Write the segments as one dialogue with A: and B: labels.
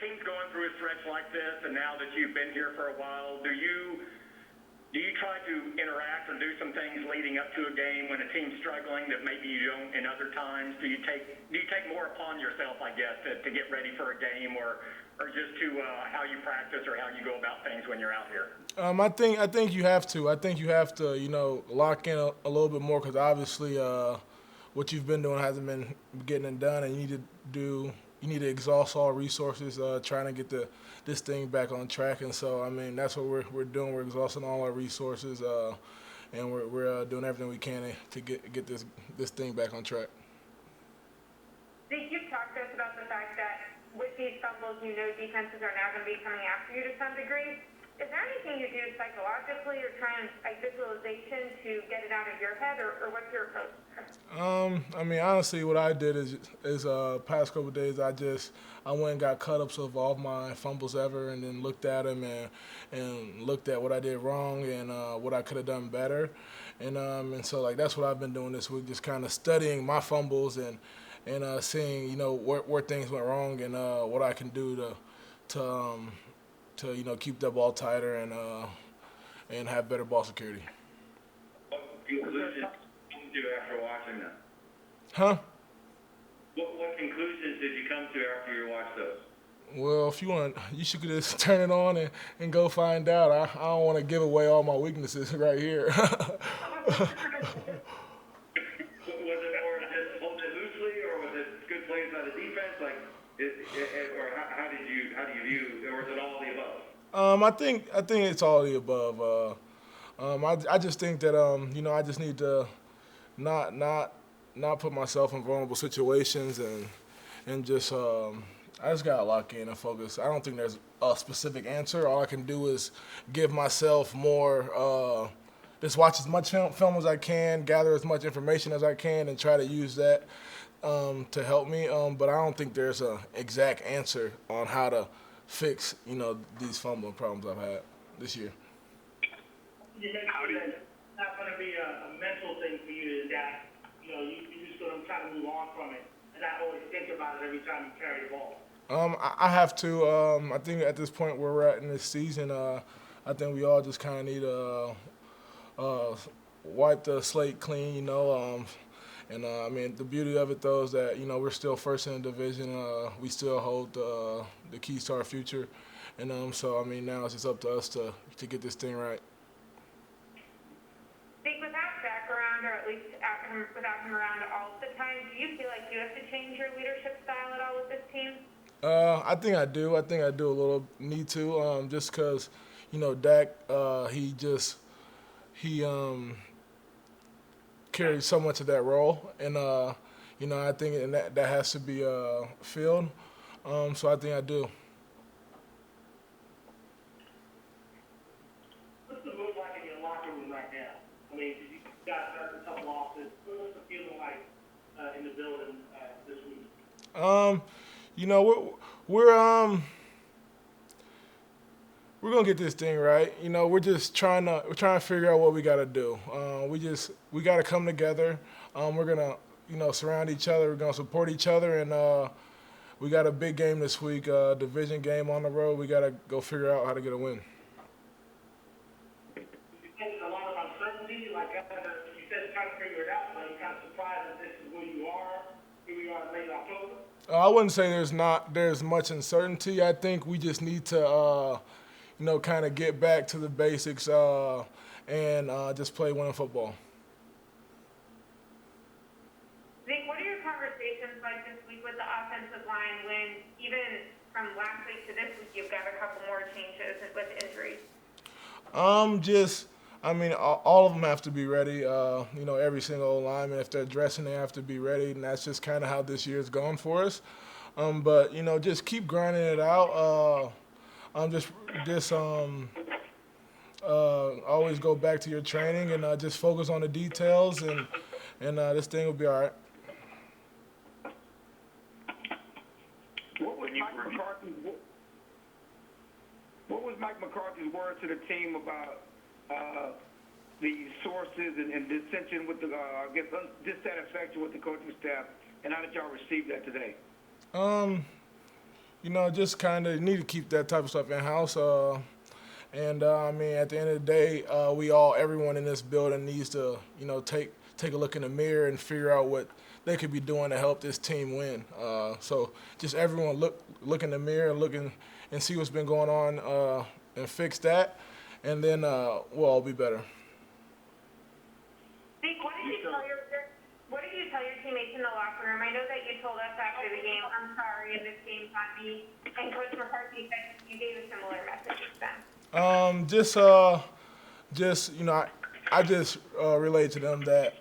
A: teams going through a stretch like this, and now that you've been here for a while, do you try to interact or do some things leading up to a game when a team's struggling that maybe you don't in other times? Do you take more upon yourself, I guess, to get ready for a game, or just to how you practice or how you go about things when you're out here?
B: I think you have to. I think you have to, lock in a little bit more because obviously what you've been doing hasn't been getting it done, and you need to exhaust all resources trying to get this thing back on track. And so, I mean, that's what we're doing. We're exhausting all our resources, and we're doing everything we can to get this thing back on track.
C: Zeke, you've talked to us about the fact that with these fumbles, defenses are now going to be coming after you to some degree. Is there anything you do psychologically or trying like visualization to get it out of your head, or what's your approach there?
B: I mean, honestly, what I did is past couple of days I went and got cut-ups of all my fumbles ever, and then looked at them and looked at what I did wrong and what I could have done better, and so like that's what I've been doing this week, just kind of studying my fumbles and seeing where things went wrong and what I can do to keep that ball tighter and have better ball security.
A: What conclusions did you come to after watching them?
B: Huh?
A: What conclusions did you come to after you watched those?
B: Well, if you want, you should just turn it on and go find out. I don't want to give away all my weaknesses right here.
A: Was it more just hold it loosely, or was it good plays by the defense? Or how do you view, or is it all the above?
B: I think it's all the above. I just think that I just need to not put myself in vulnerable situations and just I just gotta lock in and focus. I don't think there's a specific answer. All I can do is give myself more. Just watch as much film as I can, gather as much information as I can, and try to use that to help me. But I don't think there's an exact answer on how to fix, these fumbling problems I've had this year.
D: You mentioned that it's not going to be a mental thing for you to adapt. You just going to try to move on from it and not always think about it every time you carry the ball.
B: I have to. I think at this point where we're at in this season, I think we all just kind of need to wipe the slate clean, And I mean, the beauty of it though is that we're still first in the division. We still hold the keys to our future, and so I mean now it's just up to us to get this thing right.
C: Zeke, without Zach around, or at least without him around all the time, do you feel like you have to change your leadership style at all with this team?
B: I think I do. I think I do a little need to, just because, Dak, he carries so much of that role, and I think that has to be filled. So I think I do.
D: What's the mood like in your locker room right now? I mean, you guys had a couple losses. What's the feeling like in the building this week?
B: We're gonna get this thing right. We're just trying to figure out what we gotta do. We gotta come together. We're gonna surround each other. We're gonna support each other, and we got a big game this week, division game on the road. We gotta go figure out how to get a win.
D: You said there's a lot of uncertainty. Like you said, trying to figure it out, but you're kind of surprised that this is where you are in late October.
B: I wouldn't say there's much uncertainty. I think we just need to kind of get back to the basics and just play winning football.
C: Zeke, what are your conversations like this week with the offensive line when even from last week to this week you've got a couple more changes with injuries?
B: All of them have to be ready. Every single lineman, if they're dressing, they have to be ready, and that's just kind of how this year's gone for us. But just keep grinding it out. Always go back to your training and just focus on the details, and this thing will be all right.
E: What was Mike McCarthy's word to the team about the sources and dissension with dissatisfaction with the coaching staff, and how did y'all receive that today?
B: just kind of need to keep that type of stuff in house. I mean, at the end of the day, everyone in this building needs to, take a look in the mirror and figure out what they could be doing to help this team win. So just everyone look in the mirror, and see what's been going on, and fix that, and then we'll all be better.
C: Zeke, what did you tell your teammates in the locker room? I know that you told us after the game, I'm sorry, and this game's on me. And Coach McCarthy said you gave a similar message to them.
B: I just relayed to them that,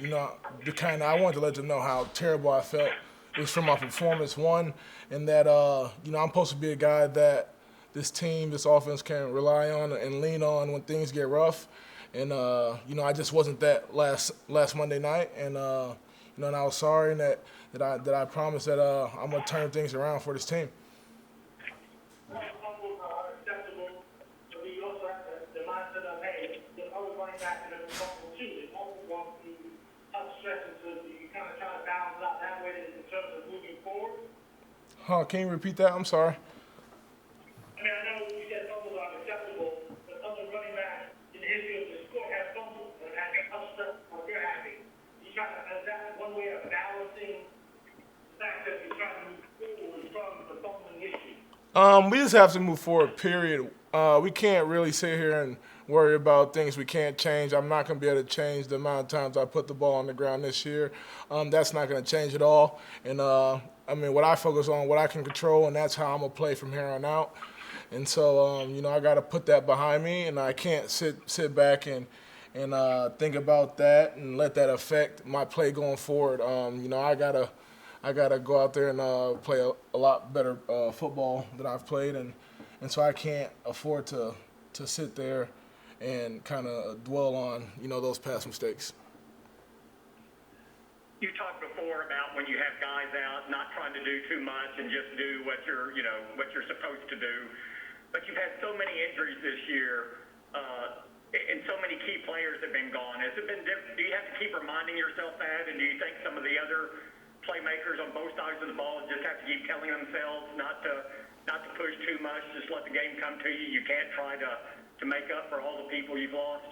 B: I wanted to let them know how terrible I felt. It was from my performance, one, and that, I'm supposed to be a guy that this team, this offense can rely on and lean on when things get rough. And, I just wasn't that last Monday night. And, and I was sorry, and that I promised that I'm going to turn things around for this team.
D: Fumbles are acceptable, but you also have the mindset of, hey, the other running back and the fumble too. They both want to help stretch, so you kind of try to balance out that way in terms of moving forward.
B: Can you repeat that? I'm sorry.
D: I mean, I know you said fumbles are acceptable, but other running backs in the history of the sport have fumbled and had upset what they're having. Is that one way of balancing the fact that you're trying to move forward from the fumbling issue?
B: We just have to move forward, period. We can't really sit here and worry about things we can't change. I'm not going to be able to change the amount of times I put the ball on the ground this year. That's not going to change at all. And, what I focus on, what I can control, and that's how I'm going to play from here on out. And so, I got to put that behind me, and I can't sit back and think about that and let that affect my play going forward. I gotta go out there and play a lot better football than I've played, and so I can't afford to sit there and kind of dwell on those past mistakes.
A: You talked before about when you have guys out, not trying to do too much and just do what you're supposed to do. But you've had so many injuries this year, and so many key players have been gone. Has it been different? Do you have to keep reminding yourself that? And do you think some of the other playmakers on both sides of the ball just have to keep telling themselves not to push too much, just let the game come to you? You can't try to make up for all the people you've lost?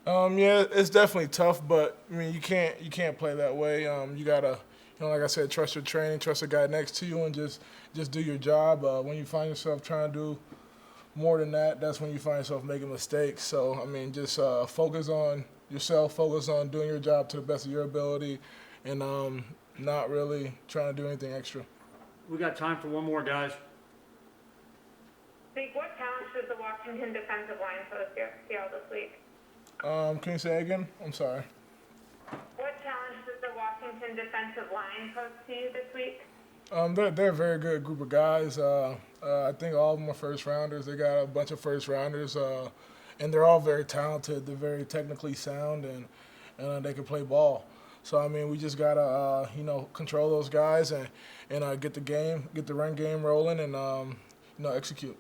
B: Yeah, it's definitely tough, but I mean, you can't play that way. You gotta, like I said, trust your training, trust the guy next to you, and just do your job. When you find yourself trying to do more than that, that's when you find yourself making mistakes. So I mean, just focus on yourself, focus on doing your job to the best of your ability, and not really trying to do anything extra.
F: We got time for one more, guys.
C: Zeke, what challenge does the Washington defensive line pose to Seattle this week?
B: Can you say again? I'm sorry.
C: What challenge does the Washington defensive line pose to you this week?
B: They're a very good group of guys. I think all of them are first rounders. They got a bunch of first rounders, and they're all very talented. They're very technically sound, and they can play ball. So I mean, we just gotta control those guys and get the run game rolling, and execute.